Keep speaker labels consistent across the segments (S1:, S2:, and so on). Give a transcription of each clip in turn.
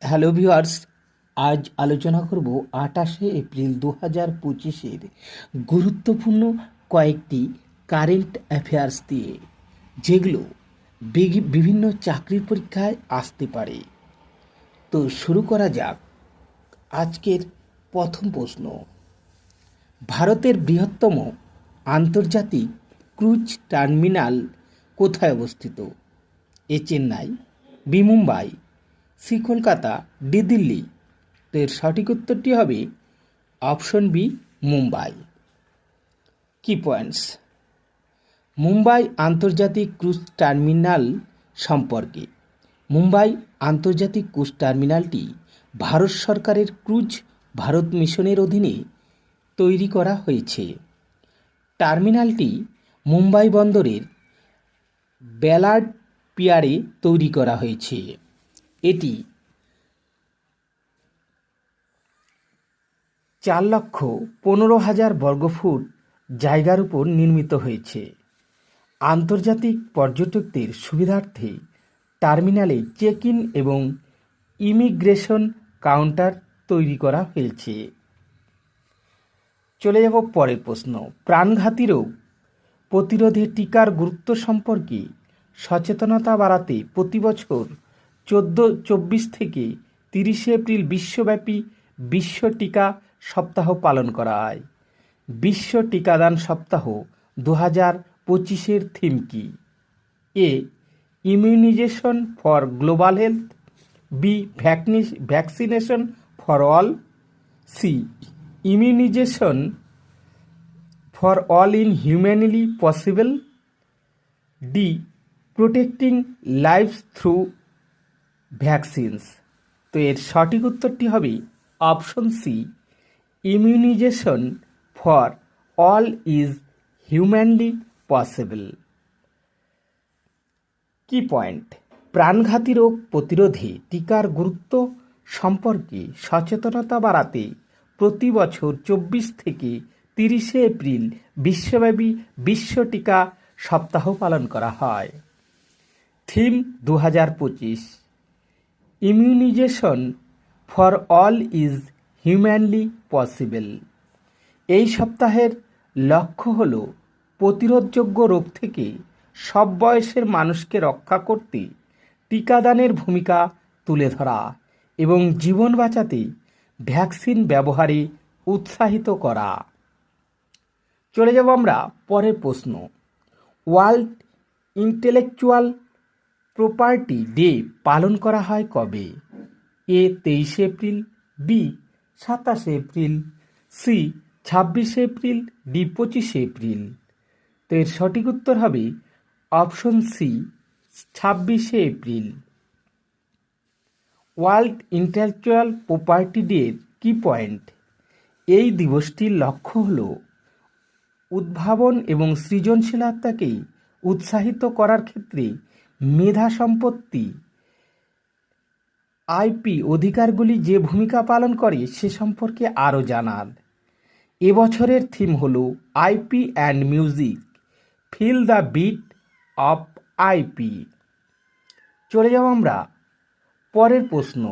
S1: Hello viewers, আজ আলোচনা করব 28 এপ্রিল 2025-এর গুরুত্বপূর্ণ কয়েকটি কারেন্ট অ্যাফেয়ার্স দিয়ে, যেগুলো বিভিন্ন চাকরির পরীক্ষায় আসতে পারে। তো শুরু করা যাক। আজকের প্রথম প্রশ্ন, ভারতের বৃহত্তম আন্তর্জাতিক ক্রুজ টার্মিনাল কোথায় অবস্থিত? A Chennai, B Mumbai, C Kolkata, D Delhi. তো এর সঠিক উত্তরটি হবে অপশন বি, মুম্বাই। কি পয়েন্টস? মুম্বাই আন্তর্জাতিক ক্রুজ টার্মিনাল সম্পর্কে। মুম্বাই আন্তর্জাতিক ক্রুজ টার্মিনালটি ভারত সরকারের ক্রুজ ভারত মিশনের অধীনে তৈরি করা হয়েছে। টার্মিনালটি মুম্বাই বন্দরের ব্যালার্ড পিয়ারে তৈরি করা হয়েছে। এটি 4,15,000 বর্গফুট জায়গার উপর নির্মিত হয়েছে। আন্তর্জাতিক পর্যটকদের সুবিধার্থে টার্মিনালে চেক ইন এবং ইমিগ্রেশন কাউন্টার তৈরি করা হয়েছে। চলে যাব পরের প্রশ্ন, প্রাণঘাতী রোগ প্রতিরোধে টিকার গুরুত্ব সম্পর্কে সচেতনতা বাড়াতে প্রতি বছর 24 থেকে 30 এপ্রিল বিশ্বব্যাপী বিশ্ব টিকা সপ্তাহ পালন করা হয়। বিশ্ব টিকাদান সপ্তাহ 2025-এর থিম কি? A, immunisation for global health, B, vaccination for all, C, immunisation for all in humanly possible, D, protecting lives through vaccines. তো এর সঠিক উত্তরটি হবে option C, immunisation for all is humanly possible. কি পয়েন্ট? প্রাণঘাতী রোগ প্রতিরোধে টিকার গুরুত্ব সম্পর্কে সচেতনতা বাড়াতে প্রতি বছর 24 থেকে 30 এপ্রিল বিশ্বব্যাপী বিশ্ব টিকা সপ্তাহ পালন করা হয়। Theme 2025, immunisation for all is humanly possible. এই সপ্তাহের লক্ষ্য হল প্রতিরোধযোগ্য রোগ থেকে সব বয়সের মানুষকে রক্ষা করতে টিকাদানের ভূমিকা তুলে ধরা এবং জীবন বাঁচাতে ভ্যাকসিন ব্যবহারে উৎসাহিত করা। চলে যাব আমরা পরের প্রশ্ন, ওয়ার্ল্ড ইন্টেলেকচুয়াল প্রপার্টি ডে পালন করা হয় কবে? A, 23 April, B, 27 April, C, 26 April, D, 25 April. তো এর সঠিক উত্তর হবে option C, 26 April. World intellectual property ডের কি পয়েন্ট? এই দিবসটির লক্ষ্য হল উদ্ভাবন এবং সৃজনশীলতাকে উৎসাহিত করার ক্ষেত্রে মেধা সম্পত্তি আইপি অধিকারগুলি যে ভূমিকা পালন করে সে সম্পর্কে আরও জানার। এবছরের থিম হল IP and music, feel the beat of IP. চলে যাব আমরা পরের প্রশ্ন,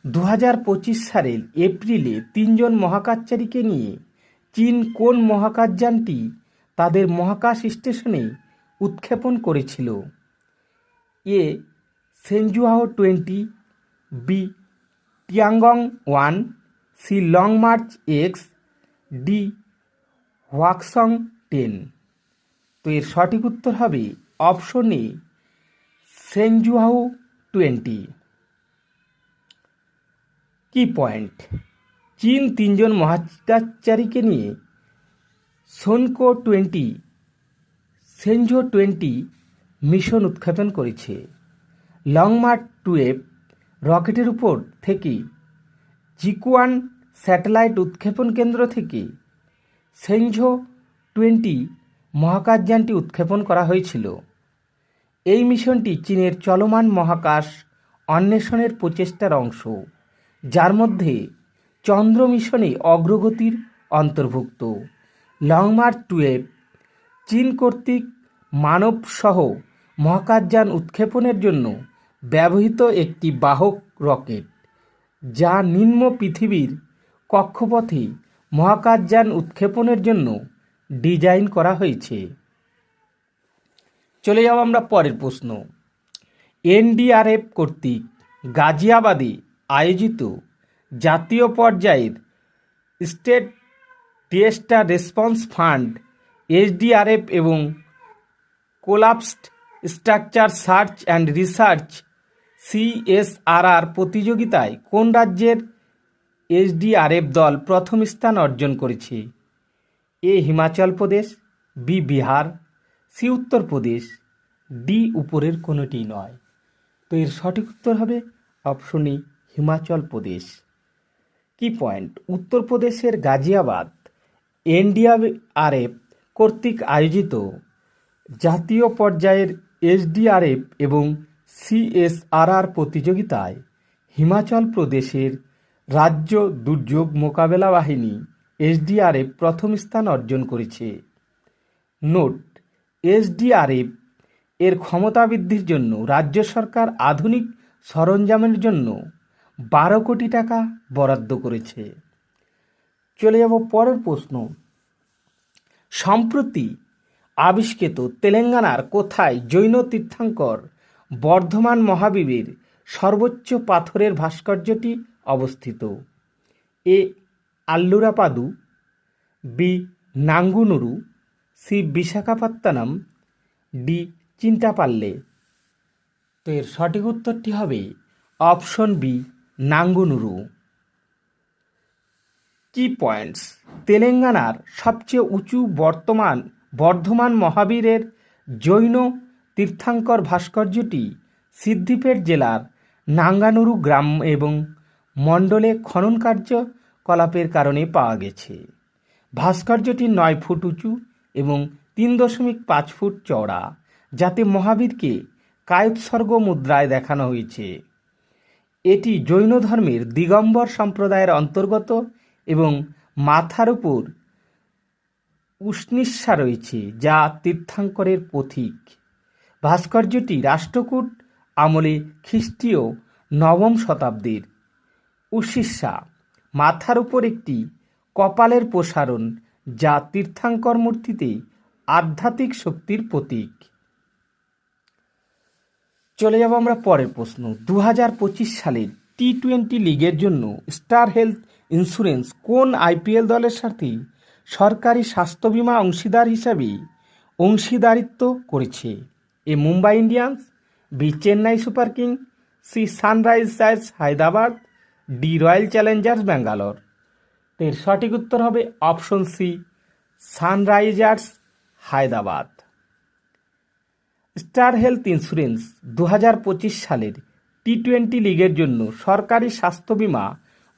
S1: 2025 সালের এপ্রিলে 3 জন মহাকাশচারীকে নিয়ে চীন কোন মহাকাশযানটি তাদের মহাকাশ স্টেশনে উৎক্ষেপণ করেছিল? A, Shenzhou 20, B, Tiangong 1, C, Long March X, D, হোয়াকসং 10। তো এর সঠিক উত্তর হবে অপশন এ, সেনজুয়াও 20। কি পয়েন্ট? চীন 3 জন মহাকাশচারীকে নিয়ে সেনজো 20 মিশন উৎক্ষেপণ করেছে। লং মার্চ 12 রকেটের উপর থেকে জিকুয়ান স্যাটেলাইট উৎক্ষেপণ কেন্দ্র থেকে সেনজো 20 মহাকাশযানটি উৎক্ষেপণ করা হয়েছিল। এই মিশনটি চীনের চলমান মহাকাশ অন্বেষণের প্রচেষ্টার অংশ, যার মধ্যে চন্দ্র মিশনে অগ্রগতির অন্তর্ভুক্ত। লং মার্চ 12 চীন কর্তৃক মানবসহ মহাকাশযান উৎক্ষেপণের জন্য ব্যবহৃত একটি বাহক রকেট। যা নিম্ন পৃথিবীর কক্ষপথে মহাকাশযান উৎক্ষেপণের জন্য ডিজাইন করা হয়েছে। চলে যাব আমরা পরের প্রশ্ন। এনডিআরএফ কর্তৃক গাজিয়াবাদে আয়োজিত জাতীয় পর্যায়ের state disaster response fund SDRF এবং collapsed structure search and research CSRR প্রতিযোগিতায় কোন রাজ্যের এসডিআরএফ দল প্রথম স্থান অর্জন করেছে? A Himachal Pradesh, B Bihar, C Uttar Pradesh, D উপরের কোনোটি নয়। তো এর সঠিক উত্তর হবে অপশন এ হিমাচল প্রদেশ। কি পয়েন্ট? উত্তরপ্রদেশের গাজিয়াবাদ এনডিআরএফ কর্তৃক আয়োজিত জাতীয় পর্যায়ের এসডিআরএফ এবং সিএসআরআর প্রতিযোগিতায় হিমাচল প্রদেশের রাজ্য দুর্যোগ মোকাবেলা বাহিনী এসডিআরএফ প্রথম স্থান অর্জন করেছে। নোট: এসডিআরএফ এর ক্ষমতা বৃদ্ধির জন্য রাজ্য সরকার আধুনিক সরঞ্জামের জন্য 12 কোটি টাকা বরাদ্দ করেছে। চলে যাব পরের প্রশ্ন। সম্প্রতি আবিষ্কৃত তেলেঙ্গানার কোথায় জৈন তীর্থঙ্কর বর্ধমান মহাবীরের সর্বোচ্চ পাথরের ভাস্কর্যটি অবস্থিত? এ আল্লুরাপাদু, বি নাঙ্গুনুরু, সি বিশাখাপত্তনম, ডি চিন্তাপাল্লে। তো এর সঠিক উত্তরটি হবে অপশন বি নাঙ্গুনুরু। কি পয়েন্টস? তেলেঙ্গানার সবচেয়ে উঁচু বর্ধমান মহাবীরের জৈন তীর্থঙ্কর ভাস্কর্যটি সিদ্দিপেট জেলার নাঙ্গানুরু গ্রাম এবং মণ্ডলে খনন কার্যকলাপের কারণে পাওয়া গেছে। ভাস্কর্যটি 9 ফুট উঁচু এবং 3.5 ফুট চওড়া, যাতে মহাবীরকে কায়োৎসর্গ মুদ্রায় দেখানো হয়েছে। এটি জৈন ধর্মের দিগম্বর সম্প্রদায়ের অন্তর্গত এবং মাথার উপর উষ্ণিস্বা রয়েছে, যা তীর্থঙ্করের প্রতীক। ভাস্কর্যটি রাষ্ট্রকূট আমলে খ্রিস্টীয় 9ম শতাব্দীর উষ্ণিস্বা। মাথার উপর একটি কপালের প্রসারণ, যা তীর্থঙ্কর মূর্তিতে আধ্যাত্মিক শক্তির প্রতীক। চলে যাব আমরা পরের প্রশ্ন। 2025 সালের টি-20 লিগের জন্য স্টার হেলথ ইন্স্যুরেন্স কোন আইপিএল দলের সাথে সরকারি স্বাস্থ্য বীমা অংশীদার হিসাবে অংশীদারিত্ব করেছে? A Mumbai Indians, B Chennai Super King, C Sunrisers Hyderabad, D Royal Challengers Bangalore. এর সঠিক উত্তর হবে option C Sunrisers Hyderabad. Star Health Insurance 2025 সালের টি-20 লিগের জন্য সরকারি স্বাস্থ্য বীমা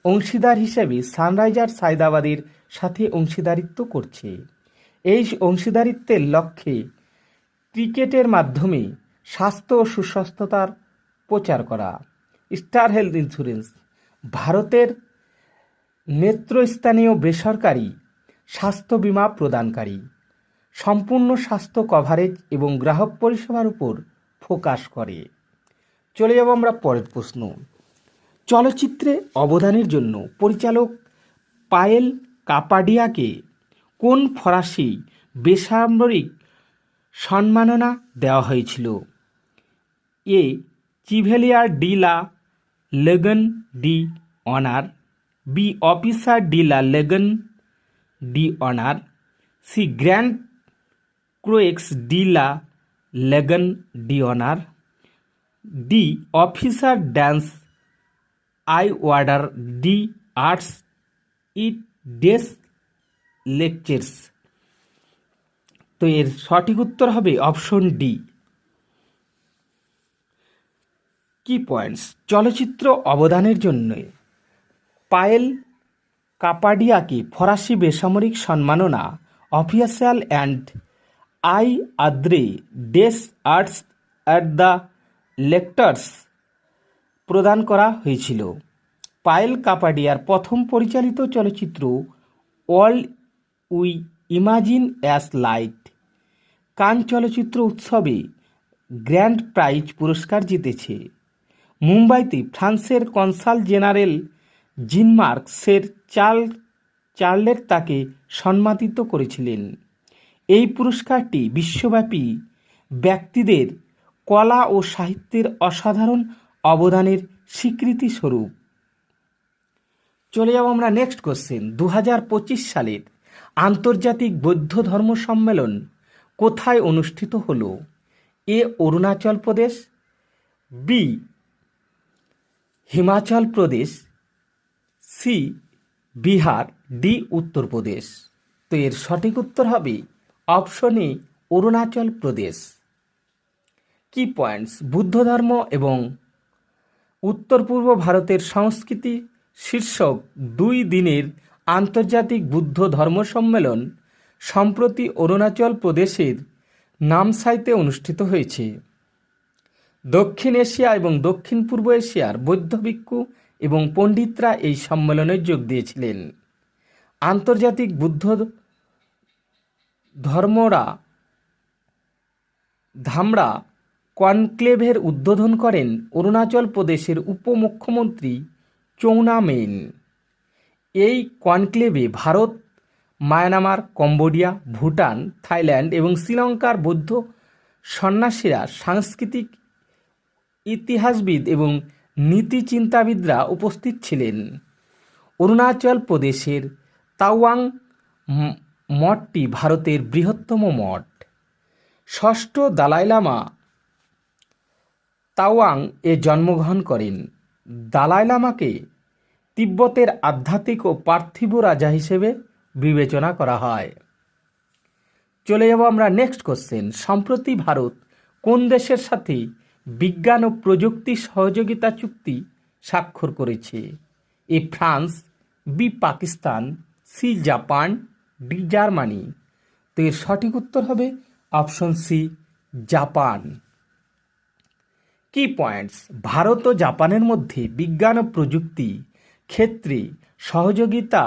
S1: অংশীদার হিসেবে সানরাইজার্স হায়দ্রাবাদের সাথে অংশীদারিত্ব করছে। এই অংশীদারিত্বের লক্ষ্যে ক্রিকেটের মাধ্যমে স্বাস্থ্য ও সুস্বাস্থ্যতার প্রচার করা। স্টার হেলথ ইন্স্যুরেন্স ভারতের নেতৃস্থানীয় বেসরকারি স্বাস্থ্য বীমা প্রদানকারী। সম্পূর্ণ স্বাস্থ্য কভারেজ এবং গ্রাহক পরিষেবার উপর ফোকাস করে। চলে যাব আমরা পরের প্রশ্ন। চলচ্চিত্রে অবদানের জন্য পরিচালক পায়েল কাপাডিয়াকে কোন ফরাসি বেসামরিক সম্মাননা দেওয়া হয়েছিল? এ Chevalier de la Legion de Honneur, B Officier de la Legion de Honneur, C Grand Croix de la Legion de Honneur, D Officier dans আই Ordre de Arts et des Lettres. তো এর সঠিক উত্তর হবে অপশন ডি। কি points? চলচ্চিত্র অবদানের জন্য পায়েল কাপাডিয়াকে ফরাসি বেসামরিক সম্মাননা official and I Ordre des Arts at the Lettres প্রদান করা হয়েছিল। পায়েল কাপাডিয়ার প্রথম পরিচালিত চলচ্চিত্র All We Imagine as Light Cannes চলচ্চিত্র উৎসবে গ্র্যান্ড প্রাইজ পুরস্কার জিতেছে। মুম্বাইতে ফ্রান্সের কনসাল জেনারেল জিনমার্কসের চার্লেট তাকে সম্মানিত করেছিলেন। এই পুরস্কারটি বিশ্বব্যাপী ব্যক্তিদের কলা ও সাহিত্যের অসাধারণ অবদানের স্বীকৃতি স্বরূপ। চলে যাব আমরা নেক্সট কোশ্চেন। 2025 সালের আন্তর্জাতিক বৌদ্ধ ধর্ম সম্মেলন কোথায় অনুষ্ঠিত হলো? এ Arunachal Pradesh, B Himachal Pradesh, C Bihar, D Uttar Pradesh. তো এর সঠিক উত্তর হবে অপশন এ অরুণাচল প্রদেশ। কি পয়েন্টস? বুদ্ধ ধর্ম এবং উত্তর পূর্ব ভারতের সংস্কৃতি শীর্ষক 2 দিনের আন্তর্জাতিক বুদ্ধ ধর্ম সম্মেলন সম্প্রতি অরুণাচল প্রদেশের নামসাইতে অনুষ্ঠিত হয়েছে। দক্ষিণ এশিয়া এবং দক্ষিণ পূর্ব এশিয়ার বৌদ্ধ ভিক্ষু এবং পণ্ডিতরা এই সম্মেলনে যোগ দিয়েছিলেন। আন্তর্জাতিক বুদ্ধ ধামরা কনক্লেভের উদ্বোধন করেন অরুণাচল প্রদেশের উপমুখ্যমন্ত্রী চৌনা মেইন। এই কনক্লেভে Bharat, Myanmar, Cambodia, Bhutan, Thailand এবং শ্রীলঙ্কার বৌদ্ধ সন্ন্যাসীরা, সাংস্কৃতিক ইতিহাসবিদ এবং নীতি চিন্তাবিদরা উপস্থিত ছিলেন। অরুণাচল প্রদেশের তাওয়াং মঠটি ভারতের বৃহত্তম মঠ। ষষ্ঠ দালাই লামা তাওয়াং এ জন্মগ্রহণ করেন। দালাই লামাকে তিব্বতের আধ্যাত্মিক ও পার্থিব রাজা হিসেবে বিবেচনা করা হয়। চলে যাব আমরা নেক্সট কোশ্চেন। সম্প্রতি ভারত কোন দেশের সাথে বিজ্ঞান ও প্রযুক্তি সহযোগিতা চুক্তি স্বাক্ষর করেছে? A France, B Pakistan, C Japan, D Germany. তো এর সঠিক উত্তর হবে অপশন সি জাপান। কি পয়েন্টস? ভারত ও জাপানের মধ্যে বিজ্ঞান ও প্রযুক্তি ক্ষেত্রে সহযোগিতা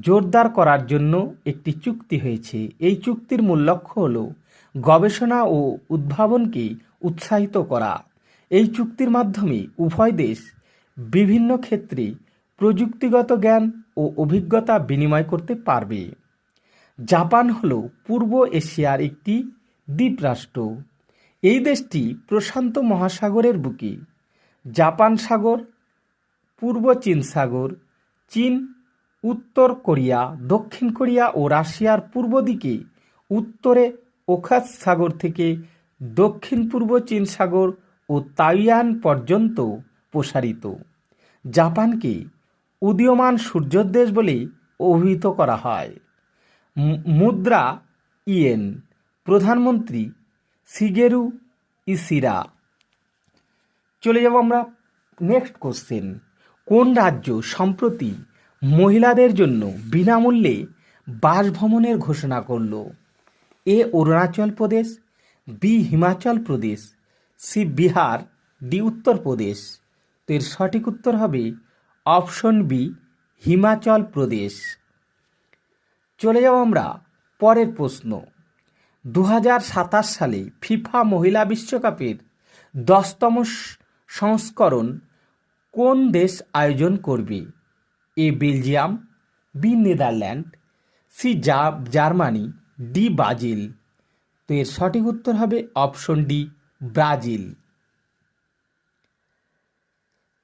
S1: জোরদার করার জন্য একটি চুক্তি হয়েছে। এই চুক্তির মূল লক্ষ্য হল গবেষণা ও উদ্ভাবনকে উৎসাহিত করা। এই চুক্তির মাধ্যমে উভয় দেশ বিভিন্ন ক্ষেত্রে প্রযুক্তিগত জ্ঞান ও অভিজ্ঞতা বিনিময় করতে পারবে। জাপান হল পূর্ব এশিয়ার একটি দ্বীপরাষ্ট্র। এই দেশটি প্রশান্ত মহাসাগরের বুকে জাপান সাগর, পূর্ব চীন সাগর, চীন, উত্তর কোরিয়া, দক্ষিণ কোরিয়া ও রাশিয়ার পূর্ব দিকে উত্তরে ওখাৎ সাগর থেকে দক্ষিণ পূর্ব চীন সাগর ও তাইওয়ান পর্যন্ত প্রসারিত। জাপানকে উদীয়মান সূর্যের দেশ বলে অভিহিত করা হয়। মুদ্রা ইয়েন। প্রধানমন্ত্রী শিগেরু ইশিরা। চলে যাব আমরা নেক্সট কোশ্চেন। কোন রাজ্য সম্প্রতি মহিলাদের জন্য বিনামূল্যে বাসভ্রমণের ঘোষণা করল? এ Arunachal Pradesh, B Himachal Pradesh, C Bihar, D Uttar Pradesh. তো এর সঠিক উত্তর হবে অপশন বি হিমাচল প্রদেশ। চলে যাব আমরা পরের প্রশ্ন। 2027 সালে ফিফা মহিলা বিশ্বকাপের 10তম সংস্করণ কোন দেশ আয়োজন করবে? A Belgium, B Netherland, C Germany, D Brazil. তো এর সঠিক উত্তর হবে অপশন ডি ব্রাজিল।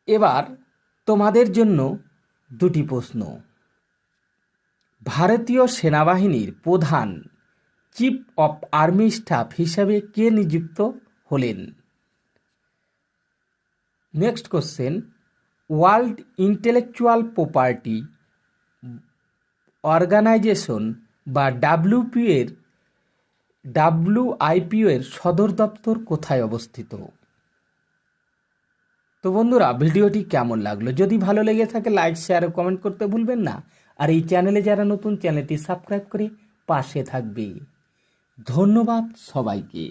S1: এবার তোমাদের জন্য 2টি প্রশ্ন। ভারতীয় সেনাবাহিনীর প্রধান চিফ অফ আর্মি স্টাফ হিসাবে কে নিযুক্ত হলেন? Next question. World intellectual property organisation বা WIPO এর সদর দপ্তর কোথায় অবস্থিত? তো বন্ধুরা, ভিডিওটি কেমন লাগলো? যদি ভালো লেগে থাকে লাইক, শেয়ার ও কমেন্ট করতে ভুলবেন না। আর এই চ্যানেলে যারা নতুন, চ্যানেলটি সাবস্ক্রাইব করে পাশে থাকবে। ধন্যবাদ সবাইকে।